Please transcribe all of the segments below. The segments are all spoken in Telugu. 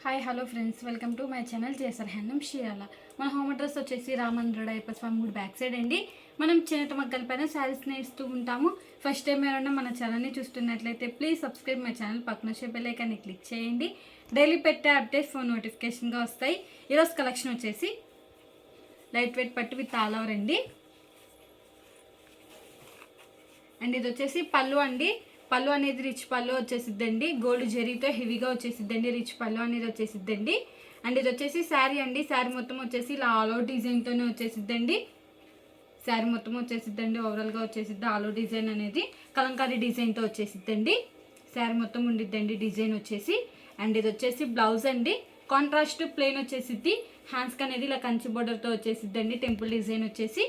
Hi hello friends, welcome to my channel చేసర్ హ్యాండ్లూమ్ చీరాల. మన హోమ్ అడ్రస్ వచ్చేసి రామంద్రుడ ఐపస్వామి గుడి బ్యాక్ సైడ్ అండి. మనం చేనేత మగ్గల పైన శారీస్ నేస్తూ ఉంటాము. ఫస్ట్ టైం ఎవరైనా మన ఛానల్ని చూస్తున్నట్లయితే ప్లీజ్ సబ్స్క్రైబ్ మై ఛానల్, పక్కన వచ్చే బెల్ ఐకాన్ని క్లిక్ చేయండి. డైలీ పెట్టే అప్డేట్స్ ఫోన్ నోటిఫికేషన్గా వస్తాయి. ఈరోజు కలెక్షన్ వచ్చేసి లైట్ వెయిట్ పట్టు విత్ ఆల్ ఓవర్ అండి. అండ్ ఇది వచ్చేసి పళ్ళు అండి. పళ్ళు అనేది రిచ్ పళ్ళు వచ్చేసిద్దండి. గోల్డ్ జరీతో హెవీగా వచ్చేసిద్దండి. రిచ్ పళ్ళు అనేది వచ్చేసిద్దండి. అండ్ ఇది వచ్చేసి శారీ అండి. శారీ మొత్తం వచ్చేసి ఇలా ఆల్ అవుట్ డిజైన్తోనే వచ్చేసిద్దండి. శారీ మొత్తం వచ్చేసిద్దండి. ఓవరాల్గా వచ్చేసిద్ది ఆల్ అవుట్ డిజైన్ అనేది కలంకారీ డిజైన్తో వచ్చేసిద్దండి. శారీ మొత్తం ఉండిద్దండి డిజైన్ వచ్చేసి. అండ్ ఇది వచ్చేసి బ్లౌజ్ అండి. కాంట్రాస్ట్ ప్లెయిన్ వచ్చేసిద్ది. హ్యాండ్స్కి అనేది ఇలా కంచి బోర్డర్తో వచ్చేసిద్దండి. టెంపుల్ డిజైన్ వచ్చేసి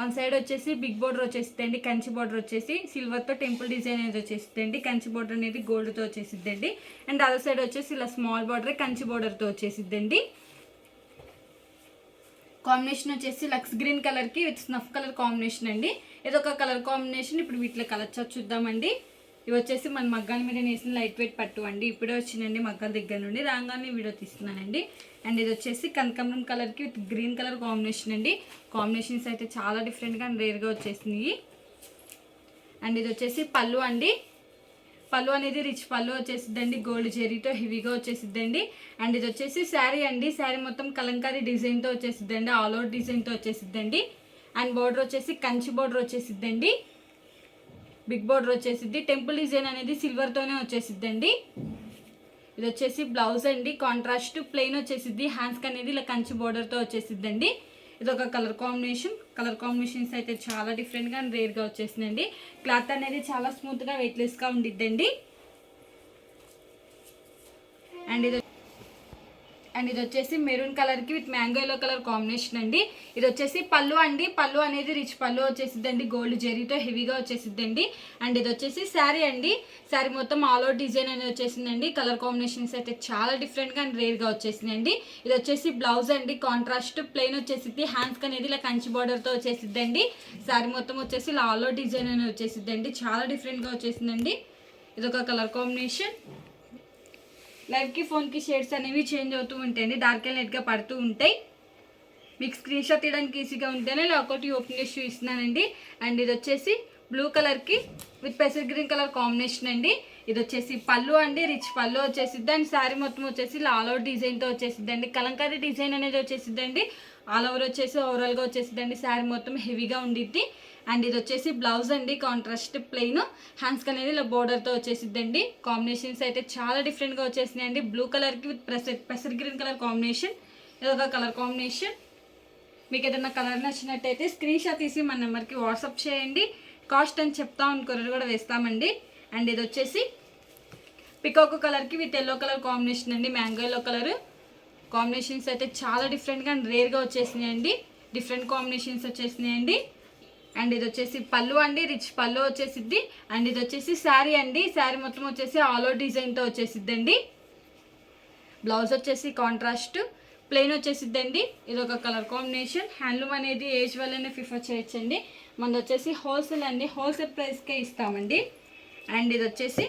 వన్ సైడ్ వచ్చేసి బిగ్ బోర్డర్ వచ్చేసిద్దండి. కంచి బోర్డర్ వచ్చేసి సిల్వర్తో టెంపుల్ డిజైన్ అనేది వచ్చేసిద్దండి. కంచి బోర్డర్ అనేది గోల్డ్తో వచ్చేసిద్దండి. అండ్ అదర్ సైడ్ వచ్చేసి ఇలా స్మాల్ బోర్డర్ కంచి బోర్డర్తో వచ్చేసిద్దండి. కాంబినేషన్ వచ్చేసి లక్స్ గ్రీన్ కలర్కి విత్ స్నఫ్ కలర్ కాంబినేషన్ అండి. ఇదొక కలర్ కాంబినేషన్. ఇప్పుడు వీటిలో కలర్ చూద్దామండి. ఇవి వచ్చేసి మన మగ్గాల మీద నేసిన లైట్ వెయిట్ పట్టు అండి. ఇప్పుడే వచ్చిందండి మగ్గాల దగ్గర నుండి, రాగానే వీడియో తీస్తున్నానండి. అండ్ ఇది వచ్చేసి కనకాంబరం కలర్కి విత్ గ్రీన్ కలర్ కాంబినేషన్ అండి. కాంబినేషన్స్ అయితే చాలా డిఫరెంట్గా అండ్ రేర్గా వచ్చేసినాయి. అండ్ ఇది వచ్చేసి పళ్ళు అండి. పళ్ళు అనేది రిచ్ పళ్ళు వచ్చేసిద్దండి. గోల్డ్ జెరీతో హెవీగా వచ్చేసిద్దండి. అండ్ ఇది వచ్చేసి శారీ అండి. శారీ మొత్తం కలంకారీ డిజైన్తో వచ్చేసిద్దండి. ఆల్ అవుట్ డిజైన్తో వచ్చేసిద్దండి. అండ్ బోర్డర్ వచ్చేసి కంచి బోర్డర్ వచ్చేసిద్దండి. బిగ్ బోర్డర్ వచ్చేసిద్ది. టెంపుల్ డిజైన్ అనేది సిల్వర్తోనే వచ్చేసిద్దండి. ఇది వచ్చేసి బ్లౌజ్ అండి. కాంట్రాస్ట్ ప్లెయిన్ వచ్చేసిద్ది. హ్యాండ్స్కి అనేది ఇలా కంచి బోర్డర్తో వచ్చేసిద్దండి. ఇది ఒక కలర్ కాంబినేషన్. కలర్ కాంబినేషన్స్ అయితే చాలా డిఫరెంట్గా అండ్ రేర్గా వచ్చేసిందండి. క్లాత్ అనేది చాలా స్మూత్గా వెయిట్లెస్గా ఉండిద్దండి. అండ్ ఇది వచ్చేసి మెరూన్ కలర్కి with mango yellow colour combination అండి. ఇది వచ్చేసి పళ్ళు అండి. పళ్ళు అనేది రిచ్ పళ్ళు వచ్చేసిద్దండి. గోల్డ్ జెరీతో హెవీగా వచ్చేసిద్దండి. అండ్ ఇది వచ్చేసి శారీ అండి. శారీ మొత్తం ఆల్ అవుట్ డిజైన్ అనేది వచ్చేసిందండి. కలర్ కాంబినేషన్స్ అయితే చాలా డిఫరెంట్గా అండ్ రేర్గా వచ్చేసిందండి. ఇది వచ్చేసి బ్లౌజ్ అండి. కాంట్రాస్ట్ ప్లెయిన్ వచ్చేసిద్ది. హ్యాండ్స్కి అనేది ఇలా కంచి బార్డర్తో వచ్చేసిద్దండి. శారీ మొత్తం వచ్చేసి ఇలా ఆల్ అవుట్ డిజైన్ అనేది వచ్చేసిద్దండి. చాలా డిఫరెంట్గా వచ్చేసిందండి. ఇది ఒక కలర్ కాంబినేషన్. లైవ్కి ఫోన్కి షేడ్స్ అనేవి చేంజ్ అవుతూ ఉంటాయండి. డార్క్ అండ్ లైట్గా పడుతూ ఉంటాయి. మీకు స్క్రీన్ షాట్ తీయడానికి ఈజీగా ఉంటేనే ఇలా ఒకటి ఓపెన్ చేసి చూపిస్తున్నానండి. అండ్ ఇది వచ్చేసి బ్లూ కలర్కి విత్ పెసర్ గ్రీన్ కలర్ కాంబినేషన్ అండి. ఇది వచ్చేసి పళ్ళు అండి. రిచ్ పళ్ళు వచ్చేసిద్ది. అండ్ శారీ మొత్తం వచ్చేసి ఆల్ అవుట్ డిజైన్తో వచ్చేసిద్దండి. కలంకారీ డిజైన్ అనేది వచ్చేసిద్దండి. ఆల్ ఓవర్ వచ్చేసి ఓవరాల్గా వచ్చేసిద్దండి. శారీ మొత్తం హెవీగా ఉండిద్ది. అండ్ ఇది వచ్చేసి బ్లౌజ్ అండి. కాంట్రాస్ట్ ప్లెయిన్ హ్యాండ్స్కి అనేది ఇలా బోర్డర్తో వచ్చేసిద్దండి. కాంబినేషన్స్ అయితే చాలా డిఫరెంట్గా వచ్చేసినాయండి. బ్లూ కలర్కి విత్ పెసర్ గ్రీన్ కలర్ కాంబినేషన్. ఇది ఒక కలర్ కాంబినేషన్. మీకు ఏదైనా కలర్ నచ్చినట్టయితే స్క్రీన్ షాట్ తీసి మన నెంబర్కి వాట్సాప్ చేయండి. కాస్ట్ అని చెప్తాం, కొరియర్ కూడా వేస్తామండి. అండ్ ఇది వచ్చేసి పికాక్ కలర్కి విత్ ఎల్లో కలర్ కాంబినేషన్ అండి. మ్యాంగో ఎల్లో కలర్ కాంబినేషన్స్ అయితే చాలా డిఫరెంట్గా అండ్ రేర్గా వచ్చేసినాయండి. డిఫరెంట్ కాంబినేషన్స్ వచ్చేసినాయండి. అండ్ ఇది వచ్చేసి పళ్ళు అండి. రిచ్ పళ్ళు వచ్చేసిద్ది. అండ్ ఇది వచ్చేసి శారీ అండి. శారీ మొత్తం వచ్చేసి ఆల్ అవుట్ డిజైన్తో వచ్చేసిద్దండి. బ్లౌజ్ వచ్చేసి కాంట్రాస్ట్ ప్లెయిన్ వచ్చేసిద్దండి. ఇది ఒక కలర్ కాంబినేషన్. హ్యాండ్లూమ్ అనేది ఏజ్ వల్లనే ప్రిఫర్ చేయొచ్చండి. మనది వచ్చేసి హోల్సేల్ అండి. హోల్సేల్ ప్రైస్కే ఇస్తామండి. అండ్ ఇది వచ్చేసి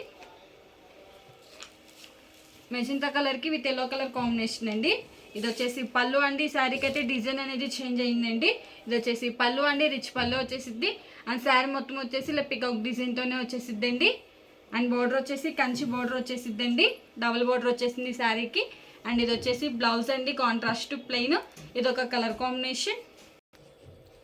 మెజంతా కలర్కి విత్ ఎల్లో కలర్ కాంబినేషన్ అండి. ఇది వచ్చేసి పళ్ళు అండి. శారీకి అయితే డిజైన్ అనేది చేంజ్ అయిందండి. ఇది వచ్చేసి పళ్ళు అండి. రిచ్ పళ్ళు వచ్చేసిద్ది. అండ్ శారీ మొత్తం వచ్చేసి ఇలా పికాక్ డిజైన్తోనే వచ్చేసిద్దండి. అండ్ బోర్డర్ వచ్చేసి కంచి బోర్డర్ వచ్చేసిద్దండి. డబుల్ బోర్డర్ వచ్చేసింది శారీకి. అండ్ ఇది వచ్చేసి బ్లౌజ్ అండి. Contrast plain. ఇది ఒక కలర్ కాంబినేషన్.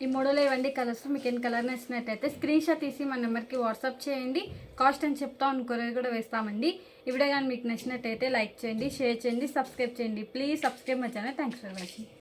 ఈ మోడల్ ఇవ్వండి కలర్స్. మీకు ఏం కలర్ నచ్చినట్టయితే స్క్రీన్ షాట్ తీసి మన నెంబర్కి వాట్సాప్ చేయండి. కాస్ట్ అని చెప్తాం, కొరియర్ కూడా వేస్తామండి. ఈ వీడియో కానీ మీకు నచ్చినట్టయితే లైక్ చేయండి, షేర్ చేయండి, సబ్స్క్రైబ్ చేయండి. Please subscribe my channel. Thanks for watching.